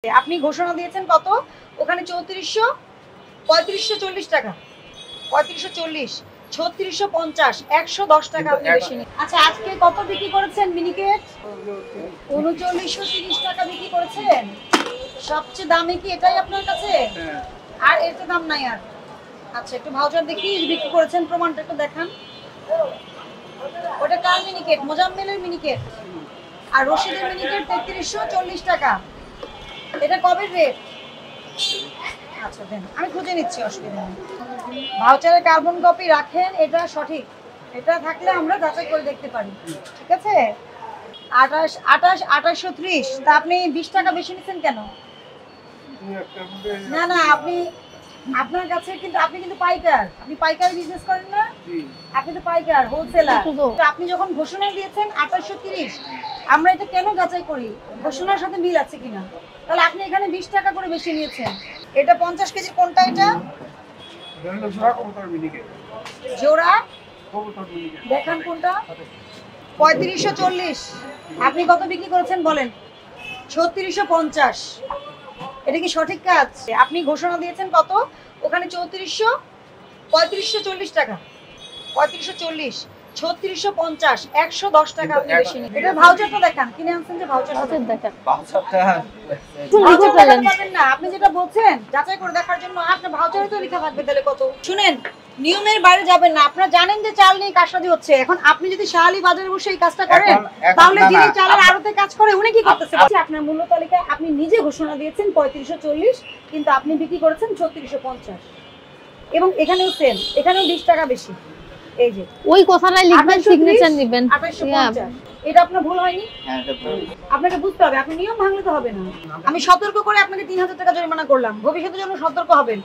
আপনি ঘোষণা দিয়েছেন কত? ওখানে 3400 3540 টাকা, 3540, 3650, 110 টাকা আপনি বেশি নিন। আচ্ছা, আজকে কত বিক্রি করেছেন মিনিকেট? 3930 টাকা বিক্রি করেছেন। সবচেয়ে দামি কি এটাই আপনার কাছে? আর এর তো দাম নাই আর। আচ্ছা, একটু ভাউচার দেখি বিক্রি করেছেন, প্রমাণটা একটু দেখান। ওটা কার মিনিকেট? মোজাম্মেলের মিনিকেট। আর রশিদের মিনিকেট 3340 টাকা। এটা কবে রেট? আচ্ছা দেন, আমি খুঁজে নিচ্ছি, অসুবিধা নেই। ভাউচারের কার্বন কপি রাখেন, এটা সঠিক। এটা থাকলে আমরা যাচাই করে দেখতে পারি, ঠিক আছে? 2830। তা আপনি 20 টাকা বেশি নিচ্ছেন কেন? না না, আপনার কাছে কিন্তু আপনি কিন্তু পাইকার, আপনি পাইকারি বিজনেস করেন না? আপনি তো পাইকার, হোলসেলার। আপনি যখন ঘোষণা দিয়েছেন 2830, আমরা এটা কেন যাচাই করি ঘোষণার সাথে মিল আছে কিনা। তাহলে আপনি এখানে 20 টাকা করে বেশি নিয়েছেন। এটা 50 কেজি, কোনটা এটা? জোড়া দেখান কোনটা? 3540। আপনি কত বিক্রি করেছেন বলেন? 3650। এটা কি সঠিক কাজ? আপনি ঘোষণা দিয়েছেন কত? ওখানে 3540 টাকা, 3540, 3650, 110 টাকা আপনি বেশি নিন। এটা ভাউচারটা দেখান, কিনে আনছেন যে ভাউচারটা দেখান। ভাউচারটা পাবেন না, আপনি যেটা বলছেন যাচাই করে দেখার জন্য আপনার ভাউচারে তো লেখা থাকবে তাহলে কত। শুনেন, নিয়মের বাইরে যাবেন না। আপনারা জানেন যে চাল নিয়ে কারসাজি হচ্ছে। এখন আপনি যদি শাহালি বাজারে বসে এই কাজটা করেন, তাহলে যিনি চালের আড়তে কাজ করে উনি কি করতেছে? আপনার মূল্য তালিকায় আপনি নিজে ঘোষণা দিয়েছেন 3540, কিন্তু আপনি বিক্রি করেছেন 3650। এবং এখানেও সেম, এখানেও 20 টাকা বেশি। এই যে ওই কথাটাই লিখবেন, সিগনেচার নেবেন। 2850। এটা আপনার ভুল হয়নি? হ্যাঁ, এটা ভুল। আপনাকে বুঝতে হবে, আপনি নিয়ম ভাঙলে তো হবে না। আমি সতর্ক করে আপনাকে 3000 টাকা জরিমানা করলাম, ভবিষ্যতে যেন সতর্ক হবেন।